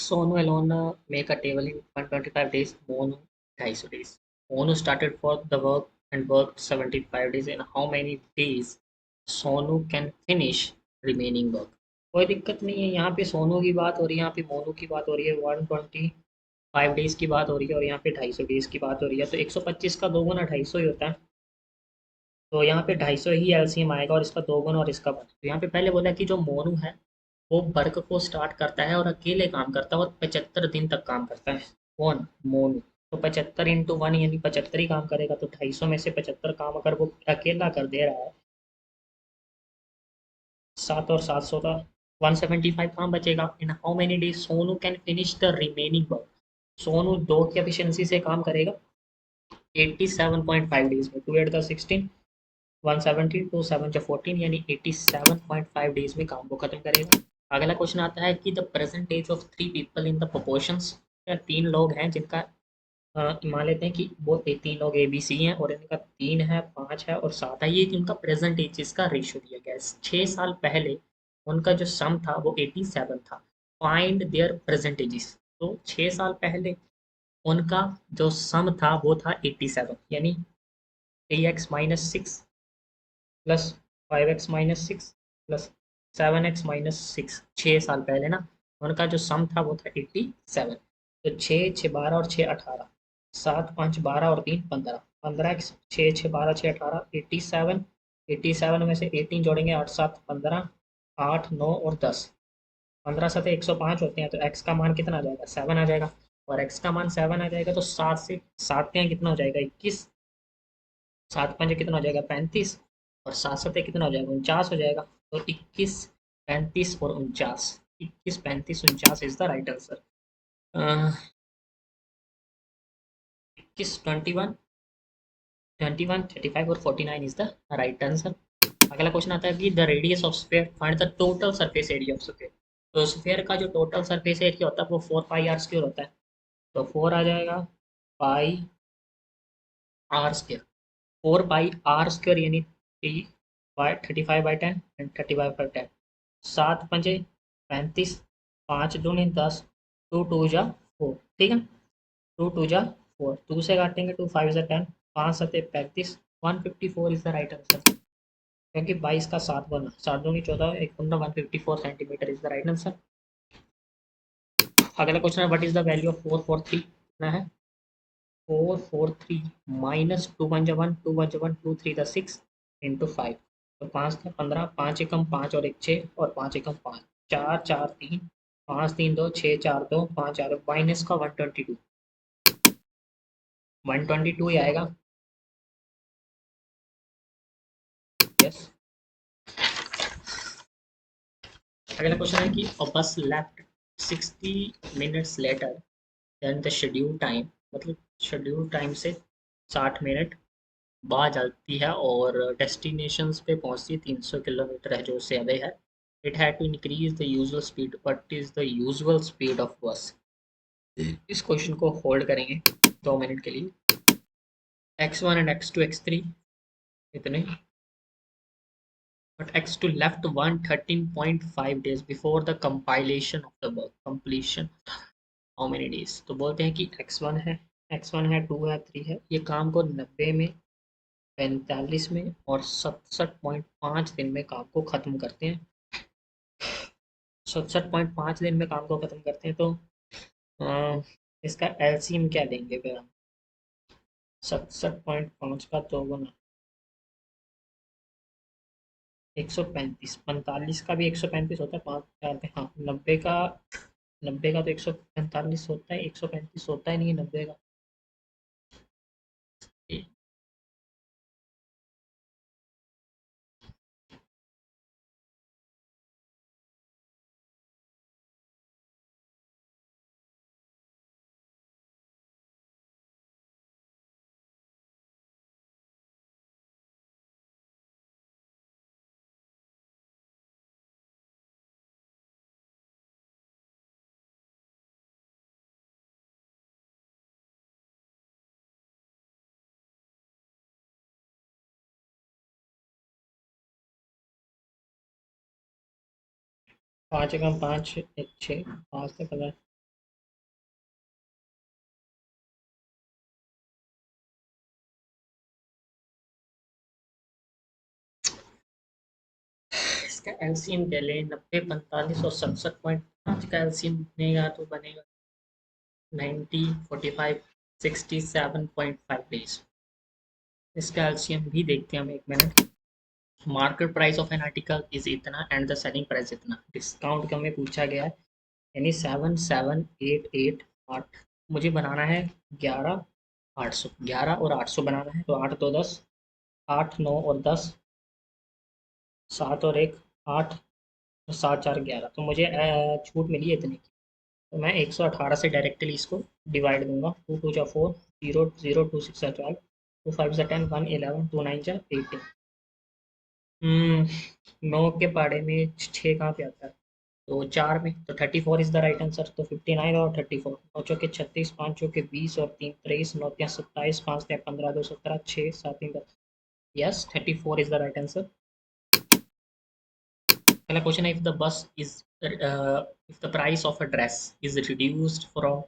Sonu alone make a table in 125 days. Monu 250 days. Monu started for the work and worked 75 days. In how many days Sonu can finish remaining work? कोई दिक्कत नहीं है, यहाँ पे सोनू की बात हो रही है, यहाँ पे मोनू की बात हो रही है, 125 डेज की बात हो रही है और यहाँ पे 250 डेज की बात हो रही है, तो 125 का दोगुना 250 ही होता है। तो यहाँ पे 250 ही एलसीएम आएगा और इसका दोगुना और इसका वन। तो यहाँ पे पहले बोला कि जो मोनू है वो वर्क को स्टार्ट करता है और अकेले काम करता है और 75 दिन तक काम करता है। कौन? मोनू। तो 75 × 1 यानी 75 ही काम करेगा, तो 250 में से 75 काम अगर वो अकेला कर दे रहा है, 7 और 7 का 175 काम बचेगा। In how many days Sonu can finish the remaining work? Sonu दो की एफिशिएंसी से काम करेगा 87.5 डेज में। 2 8 द 16, 170, 2 7 जा 14 यानी 87.5 डेज में काम को खत्म करेगा। अगला क्वेश्चन आता है कि the present age of 3 people in the proportions. तीन लोग हैं जिनका मान लेते हैं कि वो तीन लोग ए बी सी हैं और इनका 3 है, 5 है और 7 है। ये इनका प्रेजेंट एज इसका रेशियो दिया गया है। 6 साल पहले उनका जो सम था वो 87 था। Find there present ages. तो 6 साल पहले उनका जो सम था वो था 87, यानी 3x - 6 plus 5x - 6 plus 7x - 6। 6 साल पहले ना उनका जो सम था वो था 87। तो 6 6 12 और 6 18, 7 5 12 और 3 15, 15x 6 6 12 6 18, 87। 87 में से 18 जोड़ेंगे, 8 7 15, 8 9 और 10, 15 7 105 होते हैं। तो x का मान कितना आ जाएगा? 7 आ जाएगा। और x का मान 7 आ जाएगा तो 7 से 7 के यहाँ कितना हो जाएगा? 21। 7 5 कितना हो जाएगा? 35। और 7 7 कितना हो जाएगा? 49 हो जाएगा। तो 21 35 और 49, 21 35 49 इज द राइट आंसर। 21 21 35 और 49 इज द राइट आंसर। अगला क्वेश्चन आता है कि the radius of sphere, find the total surface area of sphere. तो स्फीयर का जो टोटल सरफेस एरिया होता है वो 4 पाई आर स्क्वायर होता है। तो 4 आ जाएगा pi r square. 4 pi r square यानी 35/10 एंड 35/10। 7 5 35, 5 दूनी 10, 2 2 जा 4। ठीक है, 2 2 जा 4, 2 से काटेंगे 2 5 जा 10, 5 7 35, 154 इज द राइट आंसर। क्योंकि 22 का 7 बना, 7 दूनी 14, 1 154 centimetre is the right answer. अगला क्वेश्चन है what is the value of 443? कितना है? 443 माइनस 2 1 जा 1, 2 1 जा 1, 2 3 जा 6 इंटू 5। तो 5 था 15, 5 एकम 5 और 1 6 और 5 एकम 5, 4 4 3, 5 3 2, 6 4 2, 5 4 माइनस का 122, 122 ही आएगा। यस। अगला क्वेश्चन है कि a bus left 60 minutes later than the schedule time, मतलब शेड्यूल टाइम से 60 मिनट बाद जाती है और डेस्टिनेशंस पे पहुंचती है 300 किलोमीटर है जो उससे अबे है। It had to increase the usual speed, what is the usual speed of bus? इस क्वेश्चन को होल्ड करेंगे 2 मिनट के लिए। x1 एंड x2 x3 इतने, but x2 left 113.5 days before the compilation of the work completion, how many days? तो बोलते हैं कि x1 है 2 है 3 है, ये काम को 90 में, 45 में और 67.5 दिन में काम को ख़त्म करते हैं। 67.5 दिन में काम को ख़त्म करते हैं। तो इसका एलसीएम क्या लेंगे फिर हम? 67.5 का 2 गुना 135, 45 का भी 135 होता है, 5 4 हाँ 90 का तो 145 होता है, 135 होता ही नहीं है 90 का। 5 एकम 5 1 6, 5 से 15 इसका एलसीएम ले लें 90, 45 और 67.5 का एलसीएम बनेगा तो बनेगा 90, 45, 67.5 डेज। इसका एलसीएम भी देखते हैं हम, एक minute. Market price of an article is इतना एंड द सेलिंग प्राइस इतना, डिस्काउंट का हमें पूछा गया है, यानी 7788 8, मुझे बनाना है 11 800, 11 और 800 बनाना है, तो 8 2 10, 8 9 और 10, 7 और 1 8, 7 4 11, तो मुझे छूट मिली है इतनी की। तो मैं 118 से डायरेक्टली इसको डिवाइड दूंगा, 2 2 जा 4, 0 0 2 6 जा 12, 2 5 जा 10, 1 11, 2 9 जा 18। 9 के पाड़े में 6 कहाँ पे आता है, तो 4 में, तो 34 इज द राइट आंसर। तो 59 और 34, 9 चौके 36, 5 चौके 20 और 3 23, 9 3 27, 5 3 15, 2 17, 6 7 3 10। Yes, 34 is the right answer. पहला क्वेश्चन है, if the bus is if the price of a dress is reduced from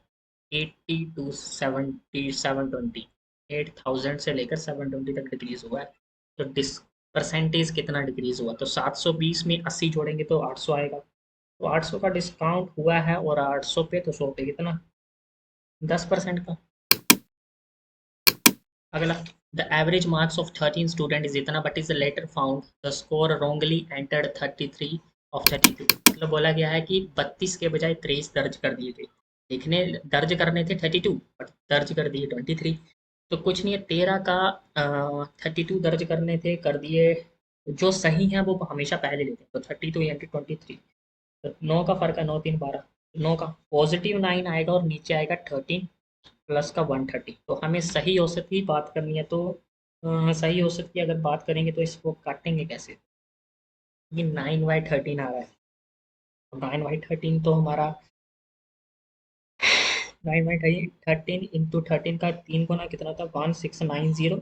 80 to 70 720, 8000 से लेकर 720 तक डिक्रीज हुआ है, तो डिस परसेंटेज कितना डिक्रीज हुआ, तो 720 में 80 जोड़ेंगे तो 800 आएगा, तो 800 का डिस्काउंट हुआ है और 800 पे, तो 100 पे कितना, 10% का। अगला, the average marks of 13 student is इतना but is later found the score wrongly entered 33 of 32, मतलब बोला गया है कि 32 के बजाय 23 दर्ज कर दिए थे, लिखने दर्ज करने थे 32 बट दर्ज कर दिए 23। तो कुछ नहीं है, 13 का 32 दर्ज करने थे, कर दिए, जो सही है वो हमेशा पहले लेते हैं, तो 32 इंटू 23, तो 9 का फर्क है, 9 3 12, 9 का पॉजिटिव 9 आएगा और नीचे आएगा 13 प्लस का 130, तो हमें सही औसत की बात करनी है, तो सही औसत की अगर बात करेंगे तो इसको काटेंगे कैसे, ये 9/13 आ रहा है, 9/13 तो हमारा 9/13 इंटू 13 का 3 गुना कितना था, 1690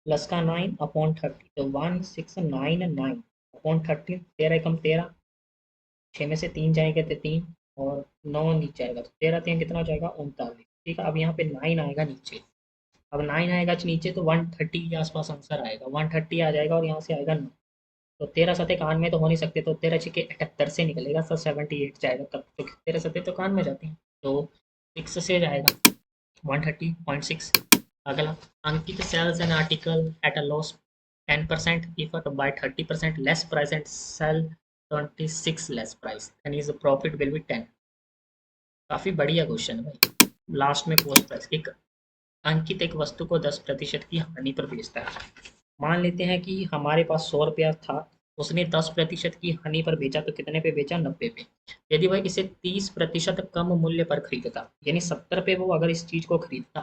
प्लस का 9/30, तो 1699/13, 13 कम 13, 6 में से 3 जाएंगे तो 3 और 9 नीचे आएगा, तो 13 3 कितना हो जाएगा, 39। ठीक है, अब यहाँ पे 9 आएगा नीचे, अब 9 आएगा नीचे तो 130 के आसपास आंसर आएगा, 130 आ जाएगा और यहाँ से आएगा 9, तो 13 सतह कान में तो हो नहीं सकते, तो 13 छिके 78 से निकलेगा, तो 78 जाएगा तब, तो 13 सतह तो कान में जाते हैं, तो 6 से जाएगा 130.6। अगला, अंकित sells an article at a loss 10% if at by 30% less price and sell 26 less price, then his profit will be 10। काफी बढ़िया क्वेश्चन है भाई। लास्ट में पोस्ट प्राइस, एक अंकित एक वस्तु को 10% की हानि पर बेचता है। मान लेते हैं कि हमारे पास 100 रुपया था, उसने 10% की हानि पर बेचा, तो कितने पे बेचा, 90 पे। यदि वह इसे 30% कम मूल्य पर खरीदता, यानी 70 पे वो अगर इस चीज को खरीदता,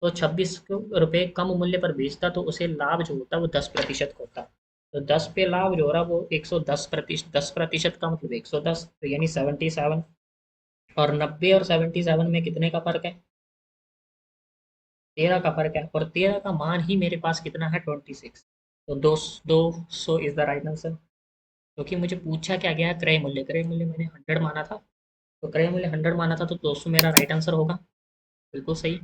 तो 26 रुपये कम मूल्य पर बेचता, तो उसे लाभ जो होता वो 10% होता। तो 10 पे लाभ जो हो रहा वो 110%, 10% का मतलब 110, तो यानी 77, और 90 और 77 में कितने का फर्क है, 13 का फर्क है, और 13 का मान ही मेरे पास कितना है, 26, तो 200 इज द राइट आंसर। क्योंकि मुझे पूछा क्या गया है, क्रय मूल्य, क्रय मूल्य मैंने 100 माना था, तो क्रय मूल्य 100 माना था, तो 200 मेरा राइट आंसर होगा, बिल्कुल सही।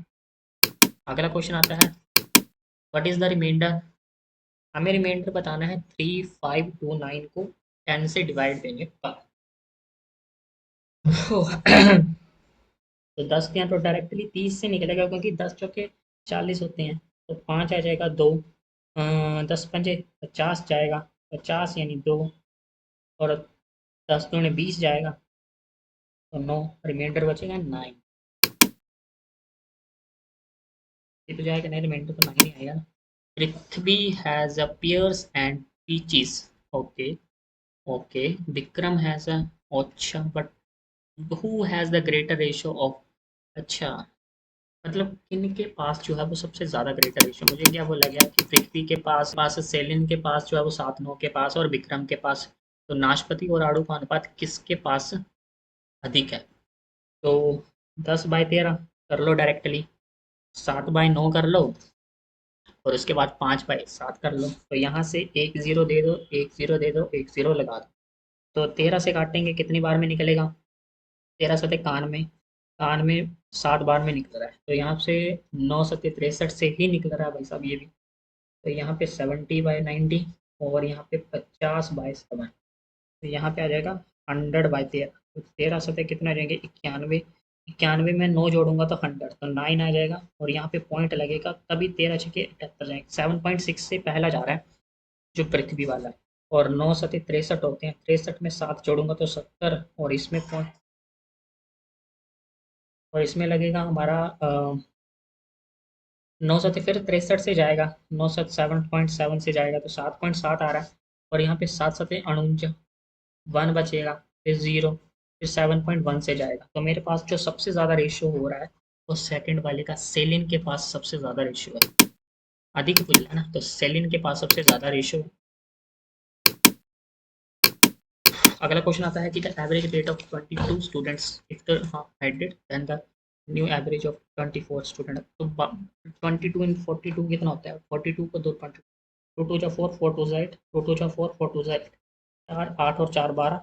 अगला क्वेश्चन आता है, व्हाट इज द रिमाइंडर, हमें रिमाइंडर बताना है, 3529 को 10 से डिवाइड देंगे पर। तो 10 के यहाँ तो डायरेक्टली 30 से निकलेगा, क्योंकि 10 चौके 40 होते हैं, तो 5 आ जाएगा 2, 10 पंजे 50 जाएगा, 50 यानी 2, और 10 दूनी 20 जाएगा, तो 9, रिमाइंडर बचेगा 9। ये तो जाएगा नहीं, रिमाइंडर तो 9 ही आएगा ना। Prithvi has a pears and peaches, okay okay, Vikram has a, अच्छा but who has the greater ratio of, अच्छा, मतलब इनके पास जो है वो सबसे ज़्यादा ग्रेटर रेशियो, मुझे क्या बोला गया कि पृथ्वी के पास पास सेलिन के पास जो है वो 7 9 के पास, और विक्रम के पास, तो नाशपति और आड़ू का अनुपात किसके पास अधिक है, तो 10/13 कर लो डायरेक्टली, 7/9 कर लो, और उसके बाद 5/7 कर लो, तो यहाँ से एक जीरो दे दो, एक जीरो दे दो, एक जीरो लगा दो, तो 13 से काटेंगे कितनी बार में निकलेगा, 13 सतह कान में 7 बार में निकल रहा है, तो यहाँ से 9 सतह 63 से ही निकल रहा है भाई साहब ये भी, तो यहाँ पे 70/90 और यहाँ पे 50/7, तो यहाँ पे आ जाएगा 100/13, तो 13 सतह कितना आ जाएंगे 91। 91 में 9 जोड़ूंगा तो 100, तो 9 आ जाएगा और यहाँ पे पॉइंट लगेगा, तभी 13×6 = 78 जाएंगे। 7.6 से पहला जा रहा है जो पृथ्वी वाला है। और 9×7 = 63 होते हैं, 63 में 7 जोड़ूंगा तो 70, और इसमें पॉइंट, और इसमें लगेगा हमारा 9 7 फिर 63 से जाएगा, 9 7 7.7 से जाएगा तो 7.7 आ रहा है। और यहाँ पे 7 7 49, 1 बचेगा, फिर 0, फिर 7.1 से जाएगा। तो मेरे पास जो सबसे ज़्यादा रेशियो हो रहा है वो सेकंड वाले का, सेलिन के पास सबसे ज़्यादा रेशियो है। अधिक पूछ है ना, तो सेलिन के पास सबसे ज़्यादा रेशियो है। अगला क्वेश्चन आता है कि the average rate of 22 students if the headed then the new average of 24 student. तो 22 इन 42 कितना होता है, 42 को 2 20, 2 2 जा 4, 4 2 जा 8, 2 2 जा 4, 4 2 जा 8, 4 8 और 4 12,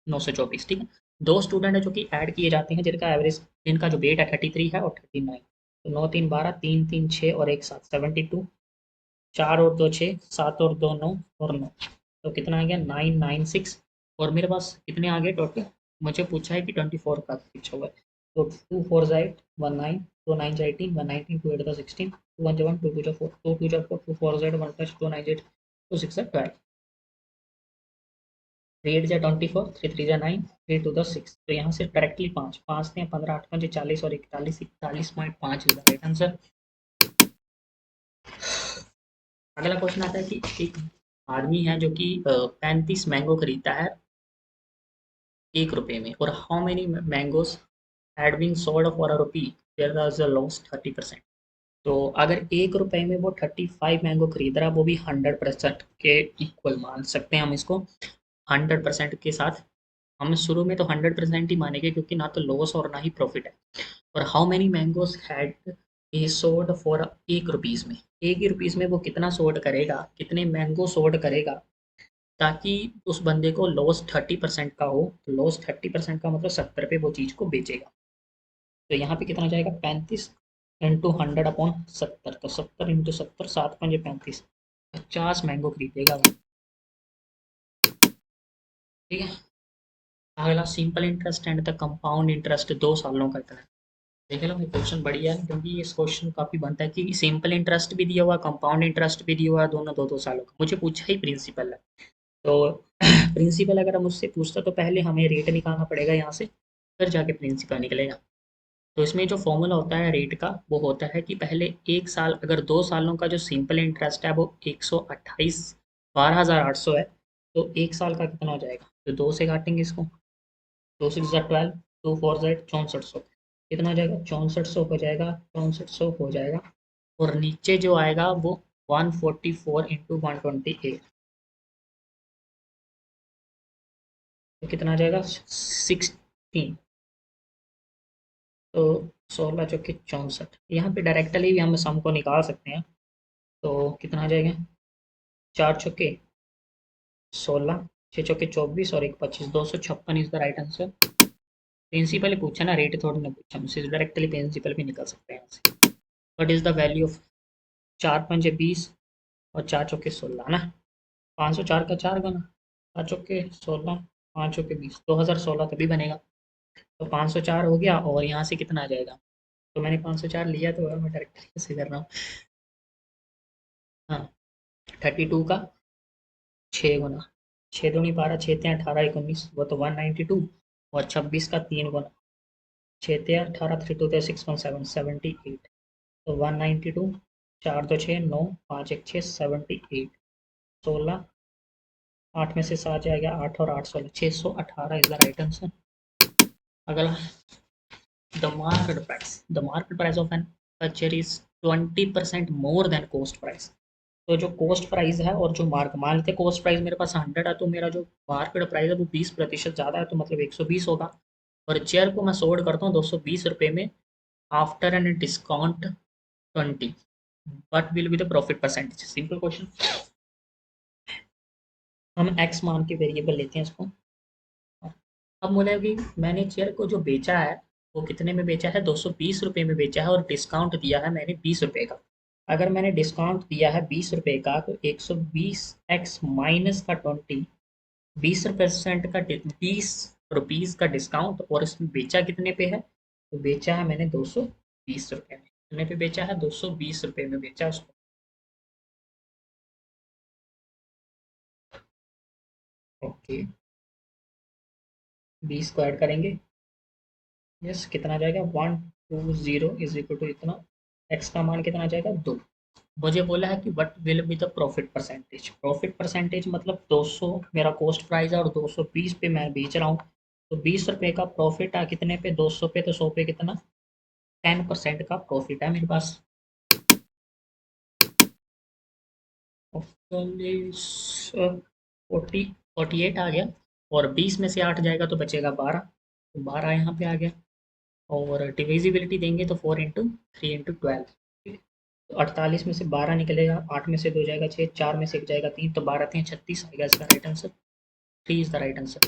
924। ठीक है, दो स्टूडेंट है जो कि ऐड किए जाते हैं जिनका एवरेज, जिनका जो वेट है 33 है और 39। तो 9 3 12, 3 3 6 और 1 7, 72, 4 और 2 6, 7 और 2 9 और 9, तो कितना आ गया 996। और मेरे पास कितने आ गए टोटल, मुझे पूछा है कि 24 का पूछा हुआ है। तो 2 4 जा 8 1 9, 2 9 जा 18 1 19, 2 8 जा 16, 2 1 जा 1, 2 2 जा 4, 2 2 जा 4, 2 4 जा 8 1 + 2 9 जा 8, 2 6 जा 12, 3 8 जा 24, 3 3 जा 9, 3 2 जा 6। तो यहाँ से डायरेक्टली 5 5 थे, 15 8 5 40 और 41, 41.5 इज द राइट आंसर। अगला क्वेश्चन आता है कि एक आदमी है जो कि 35 मैंगो खरीदता है 1 रुपए में, और how many mangoes had been sold for ₹1, there was a loss 30%। तो अगर 1 रुपए में वो 35 मैंगो खरीद रहा है, वो भी 100% के इक्वल मान सकते हैं हम इसको, 100% के साथ। हम शुरू में तो 100% ही मानेंगे क्योंकि ना तो लॉस और ना ही प्रॉफिट है। और how many mangoes had he sold for ₹1 में, 1 ही रुपीज़ में वो कितना सोल्ड करेगा, कितने मैंगो सोल्ड करेगा ताकि उस बंदे को लॉस 30% का हो। तो लॉस 30% का मतलब 70 पे वो चीज़ को बेचेगा। तो यहाँ पे कितना जाएगा 35 इंटू 100/70, तो 70 इंटू 70, 7 5 35, 50 मैंगो खरीदेगा वो। ठीक है, अगला simple interest and the compound interest 2 सालों का इतना है। देख लो ये क्वेश्चन बढ़िया है, क्योंकि इस क्वेश्चन काफ़ी बनता है कि सिंपल इंटरेस्ट भी दिया हुआ, कंपाउंड इंटरेस्ट भी दिया हुआ है, दोनों 2 2 सालों का। मुझे पूछा ही प्रिंसिपल है, तो प्रिंसिपल अगर मुझसे पूछता तो पहले हमें रेट निकालना पड़ेगा यहाँ से, फिर जाके प्रिंसिपल निकलेगा। तो इसमें जो फॉर्मूला होता है रेट का, वो होता है कि पहले 1 साल, अगर 2 सालों का जो सिंपल इंटरेस्ट है वो 128 12,800 है, तो 1 साल का कितना हो जाएगा, तो 2 से काटेंगे इसको, 2 6 12, 2 4 6400, कितना हो जाएगा 6400 हो जाएगा, 6400 हो जाएगा। और नीचे जो आएगा वो 144 इंटू 128, तो कितना आ जाएगा 16, तो 16 चौके 64, यहाँ पे डायरेक्टली भी हम सम को निकाल सकते हैं। तो कितना आ जाएगा 4 चौके 16, 6 चौके 24 और 1 25, 256 is the right answer. Principal ही पूछा ना, रेट थोड़ी ना पूछा मुझसे, डायरेक्टली प्रिंसिपल भी निकल सकते हैं यहाँ से। What is the value of 4 5 20 और 4 चौके 16 ना, 504 का 4 गुना, 4 चौके 16, 5 चौके 20, 2016 तभी बनेगा। तो 504 हो गया, और यहाँ से कितना आ जाएगा, तो मैंने 504 लिया तो है, मैं डायरेक्टली कैसे कर रहा हूँ। हाँ, 32 का 6 गुना, 6 दूनी 12, 6 3 18 19, वो तो 192, और 26 का 3 गुना, 6 3 18, 3 2 6 1 7 78, तो 192, 4 2 6 9, 5 1 6 78, 16, 8 में से 7 जाएगा, 8 और 8 16, 618 इज द राइट आंसर। अगला, the market price of an furniture is 20% more than cost price. तो जो कॉस्ट प्राइस है और जो मार्क, मान लेते कॉस्ट प्राइस मेरे पास 100 है, तो मेरा जो मार्केट प्राइस है वो 20% ज़्यादा है, तो मतलब 120 होगा। और चेयर को मैं सोल्ड करता हूँ 220 रुपये में, after an discount 20, what will be the profit percentage. Simple question. हम एक्स मान के वेरिएबल लेते हैं इसको। अब बोला कि मैंने चेयर को जो बेचा है वो कितने में बेचा है, 220 रुपये में बेचा है, और डिस्काउंट दिया है मैंने 20 रुपये का। अगर मैंने डिस्काउंट दिया है 20 रुपये का, तो 120 एक्स माइनस का 20, 20% का 20 रुपीज़ का डिस्काउंट, और इसमें बेचा कितने पे है? तो बेचा है मैंने 220 रुपये में। कितने पे बेचा है? 220 रुपये में बेचा उसको। ओके, 20 को ऐड करेंगे। यस, कितना आ जाएगा? 120 इज इक्वल टू इतना। एक्स का मान कितना आ जाएगा? 2। मुझे बोला है कि what will be the profit percentage. Profit percentage मतलब 200 मेरा कॉस्ट प्राइस है और 220 पे मैं बेच रहा हूँ। तो 20 रुपये का प्रॉफिट है कितने पे? 200 पे। तो 100 पे कितना? 10% का प्रॉफिट है मेरे पास। 48 आ गया। और 20 में से 8 जाएगा तो बचेगा 12। तो 12 यहाँ पे आ गया। और डिविजिबिलिटी देंगे तो 4 इंटू 3 इंटू 12। तो 48 में से 12 निकलेगा, 8 में से 2 जाएगा 6, 4 में से 1 जाएगा 3, तो 12 3 36 आएगा इसका right answer. 3 is the right answer.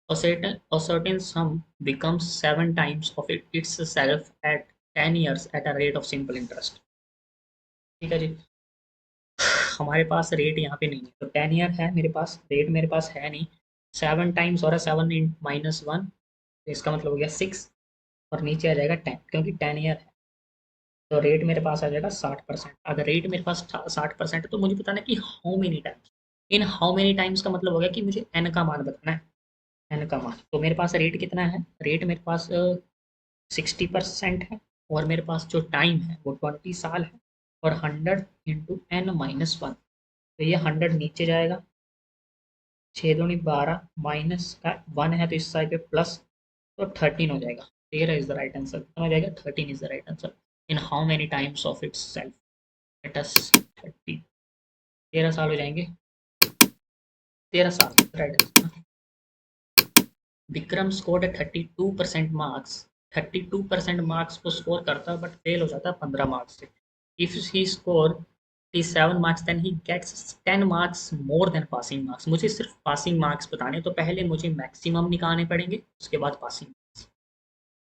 A certain sum becomes 7 times of itself at 10 years at a rate of simple interest। ठीक है जी। हमारे पास रेट यहाँ पे नहीं है, तो 10 ईयर है मेरे पास, रेट मेरे पास है नहीं। 7 टाइम्स हो रहा है, 7 इन -1, तो इसका मतलब हो गया 6। और नीचे आ जाएगा 10, क्योंकि 10 ईयर है। तो रेट मेरे पास आ जाएगा 60%। अगर रेट मेरे पास 60% है तो मुझे बताना कि how many times. In how many times का मतलब हो गया कि मुझे एन का मान बताना है। एन का मान, तो मेरे पास रेट कितना है? रेट मेरे पास 60% है। और मेरे पास जो टाइम है वो 20 साल है। और 100 × n - 1, तो ये 100 नीचे जाएगा। 6 दूनी 12, माइनस का 1 है तो इस साइड पे प्लस, तो 13 हो जाएगा। 13 इज द राइट आंसर। कितना हो जाएगा? 13 is the right answer. In how many times of its self. Let us 30। 13 साल हो जाएंगे। 13 साल right answer. Vikram scored 32% marks. 32% marks को स्कोर करता है बट फेल हो जाता है 15 मार्क्स से। If he score 7 marks then he gets 10 marks more than passing marks. मुझे सिर्फ पासिंग मार्क्स बताने, तो पहले मुझे मैक्सिमम निकालने पड़ेंगे, उसके बाद पासिंग।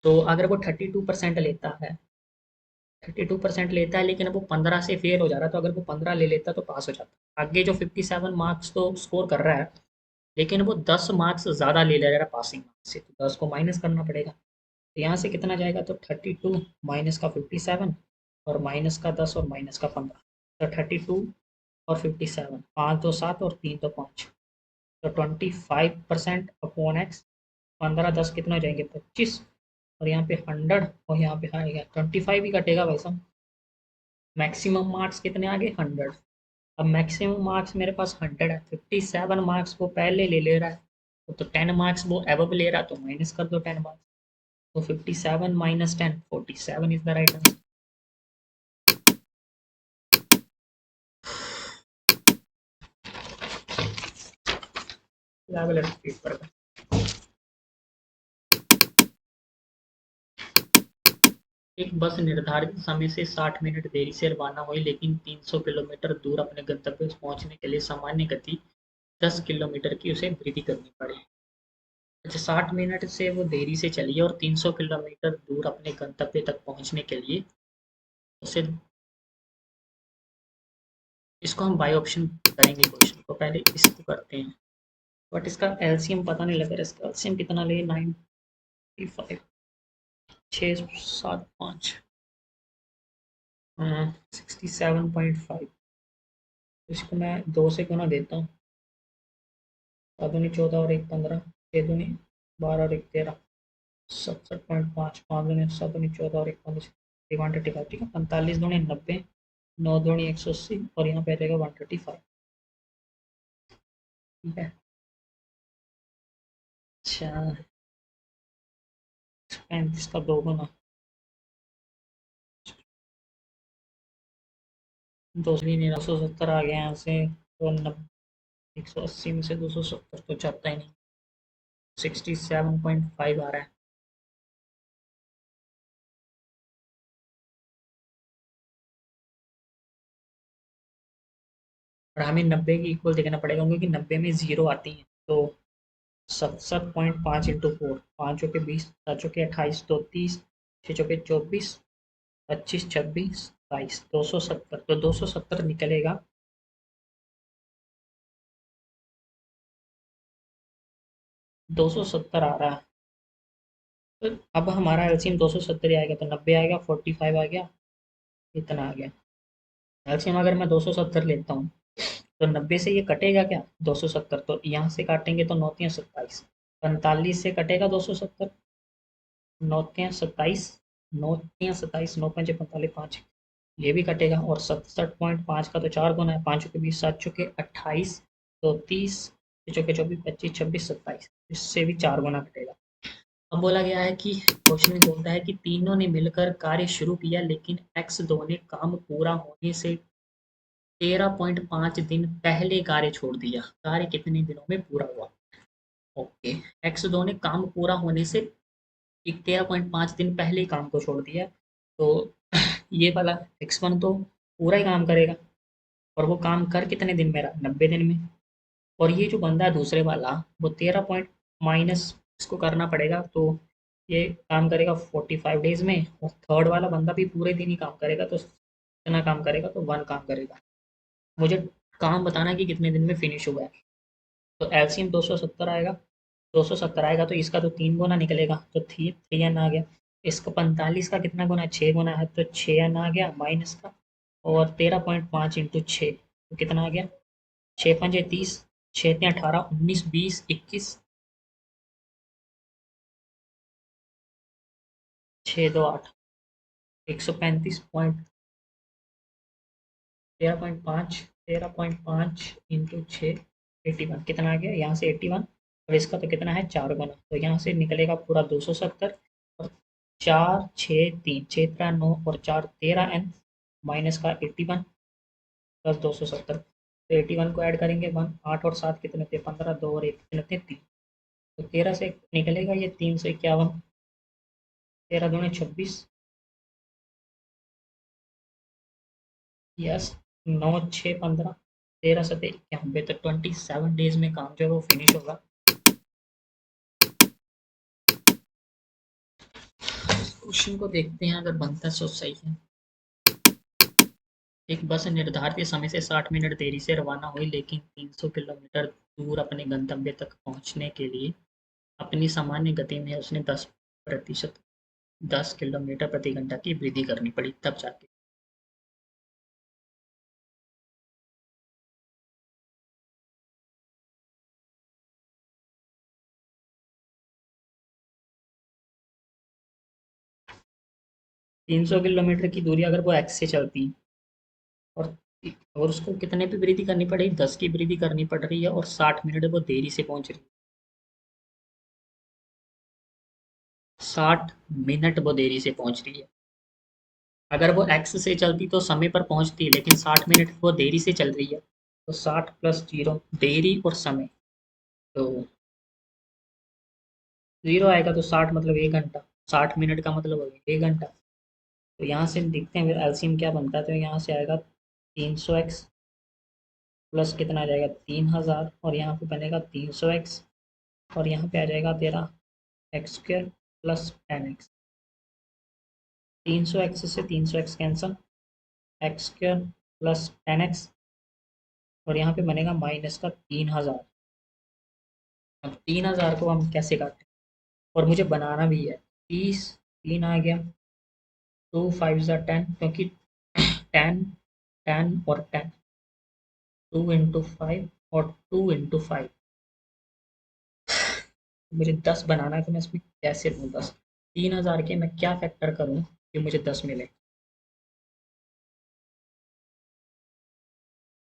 तो अगर वो 32% लेता है, 32% लेता है लेकिन अब वो 15 से फेल हो जा रहा है, तो अगर वो 15 ले लेता तो पास हो जाता। आगे जो 57 मार्क्स तो स्कोर कर रहा है, लेकिन वो 10 मार्क्स ज़्यादा ले रहा है पासिंग मार्क्स से, तो 10 को माइनस करना पड़ेगा। तो यहाँ से कितना जाएगा? तो 32 माइनस का 57, और माइनस का 10 और माइनस का 15। तो 32 और 57, 5 2 7 और 3 2 5। तो 25% अपॉन एक्स। 15 10 कितना हो जाएंगे? 25। और यहाँ पे 100, और यहाँ पे आएगा 25 ही कटेगा भाई साहब। मैक्सिमम मार्क्स कितने आ गए? 100। अब मैक्सिमम मार्क्स मेरे पास 100 है, 57 मार्क्स वो पहले ले रहा है, तो 10 मार्क्स वो एबव ले रहा है, तो माइनस कर दो 10 मार्क्स। तो 57 minus 10, 47 is the right answer. Paper का एक बस निर्धारित समय से 60 मिनट देरी से रवाना हुई, लेकिन 300 किलोमीटर दूर अपने गंतव्य तक पहुंचने के लिए सामान्य गति 10 किलोमीटर की उसे वृद्धि करनी पड़ी। अच्छा, 60 मिनट से वो देरी से चली है और 300 किलोमीटर दूर अपने गंतव्य तक पहुंचने के लिए उसे, इसको हम बाई ऑप्शन करेंगे क्वेश्चन को, पहले इसको करते हैं। बट इसका एलसीएम पता नहीं लग रहा है, इसका एलसीएम कितना ले? 95, 6 7 5, 67.5। इसको मैं 2 से क्यों ना देता हूँ। 7 दूनी 14 और 1 15, 6 दूनी 12 और 1 13, 67.5। 5 दूनी 7 दूनी 14 और 1 15, 135। ठीक है, 45 दूनी 90, 9 दूनी 180, और यहाँ पे रहेगा 135। ठीक है। अच्छा, 35 का 2 गुना, 270 आ गया यहाँ से। तो 180 में से 270 तो जाता ही नहीं। 67.5 आ रहा है। और हमें 90 की इक्वल देखना पड़ेगा, क्योंकि 90 में जीरो आती है। तो 67.5 × 4, 5 चौके 20, 7 चौके 28, 2 30, 6 चौके 24, 25 26 22, 270, तो 270 निकलेगा। 270 आ रहा है। तो अब हमारा एलसीएम 270 ही आएगा, तो 90 आएगा, 45 आ गया, इतना आ गया। एलसीएम अगर मैं 270 लेता हूँ तो 90 से ये कटेगा क्या, 270, तो यहाँ से काटेंगे तो 9 तियाँ 27, 45 से कटेगा 270, 9 तियाँ 27, 9 तियाँ 27, 9 पंजे 45, 5 ये भी कटेगा, और 67.5 का तो 4 गुना है, 5 के 20, 7 चौके 28, तो 30, 6 चौके 24, 25, 26, 27, इससे भी 4 गुना कटेगा। अब बोला गया है कि क्वेश्चन में बोलता है कि तीनों ने मिलकर कार्य शुरू किया, लेकिन एक्स दो ने काम पूरा होने से 13.5 दिन पहले कार्य छोड़ दिया। कार्य कितने दिनों में पूरा हुआ? ओके, एक्स दो ने काम पूरा होने से 13.5 दिन पहले ही काम को छोड़ दिया, तो ये वाला एक्स वन तो पूरा ही काम करेगा, और वो काम कर कितने दिन में रहा, 90 दिन में। और ये जो बंदा है दूसरे वाला, वो 13 पॉइंट माइनस इसको करना पड़ेगा, तो ये काम करेगा 45 डेज में, और थर्ड वाला बंदा भी पूरे दिन ही काम करेगा, तो कितना काम करेगा, तो वन काम करेगा। मुझे काम बताना है कि कितने दिन में फिनिश हुआ है। तो एलसीएम 270 आएगा, 270 आएगा तो इसका तो 3 गुना निकलेगा, तो 3n आ गया। इसका 45 का कितना गुना है, 6 गुना है, तो 6n आ गया माइनस का, और 13.5 इंटू 6, तो कितना आ गया, 6 पंजे 30, 6 तियाँ 18, 19, 20, 21, 6 2 8, 135 13.5, 13.5 इंटू 6, 81, कितना आ गया यहाँ से 81, और इसका तो कितना है 4 गुना, तो यहाँ से निकलेगा पूरा 270, और 4 6 3, 6 3 9 और 4 13n, माइनस का 81 प्लस 270, तो 81 को ऐड करेंगे 1, 8 और 7 कितने थे 15, 2 और 1 कितने थे 3, तो 13 से निकलेगा ये 351, 13 दूनी 26, यस, 9 6 15, 13 7 91, तो 27 डेज में काम जो है वो फिनिश होगा। क्वेश्चन को देखते हैं, अगर बनता है तो सही है। एक बस निर्धारित समय से 60 मिनट देरी से रवाना हुई, लेकिन 300 किलोमीटर दूर अपने गंतव्य तक पहुंचने के लिए अपनी सामान्य गति में उसने 10% 10 किलोमीटर प्रति घंटा की वृद्धि करनी पड़ी, तब जाके 300 किलोमीटर की दूरी अगर वो एक्स से चलती, और और उसको कितने पे वृद्धि करनी पड़ेगी, 10 की वृद्धि करनी पड़ रही है, और 60 मिनट वो देरी से पहुंच रही है, 60 मिनट वो देरी से पहुंच रही है। अगर वो एक्स से चलती तो समय पर पहुंचती, लेकिन 60 मिनट वो देरी से चल रही है, तो 60 + 0, देरी और समय, तो 0 आएगा, तो 60 मतलब 1 घंटा, 60 मिनट का मतलब हो गया 1 घंटा। तो यहाँ से देखते हैं फिर एलसीएम क्या बनता है, तो यहाँ से आएगा 300x प्लस कितना आ जाएगा 3000, और यहाँ पे बनेगा 300x, और यहाँ पे आ जाएगा तेरा x² प्लस 10x, 300x से 300x cancel, x² plus 10x, और यहाँ पे बनेगा माइनस का 3000। अब 3000 को हम कैसे काटें, और मुझे बनाना भी है, 30, 3 आ गया, 2 5 ज़ा 10, क्योंकि 10 10 और 10, 2 × 5 और 2 × 5, मुझे 10 बनाना है, तो मैं इसमें कैसे दूँ 10, 3000 के मैं क्या फैक्टर करूँ कि मुझे 10 मिले,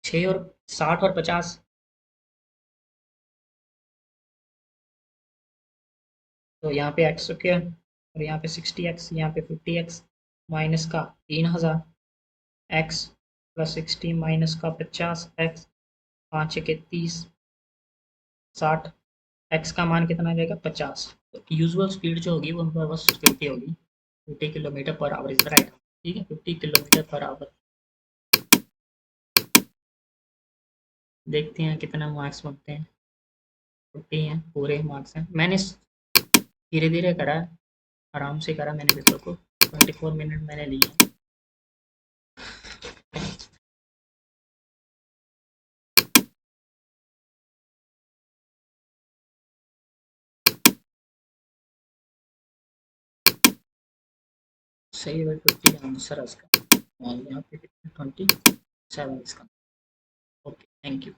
6 और 60 और 50, तो यहाँ पे x² और यहाँ पे 60x, यहाँ पे 50x, माइनस का 3000, x प्लस 60 माइनस का 50x, 5 × 6 = 30, 60, x का मान कितना आ जाएगा 50, तो यूजुअल स्पीड जो होगी वो हमारे पास 50 होगी, 50 km/h इज राइट, ठीक है, 50 km/h। देखते हैं कितना मार्क्स बनते हैं, 50 हैं, पूरे मार्क्स हैं। मैंने धीरे धीरे करा है, आराम से करा मैंने पेपर को, 24 मिनट मैंने लिए। सही है भाई, 50 का आंसर है इसका। और यहाँ पे 27 इसका। Okay, thank you.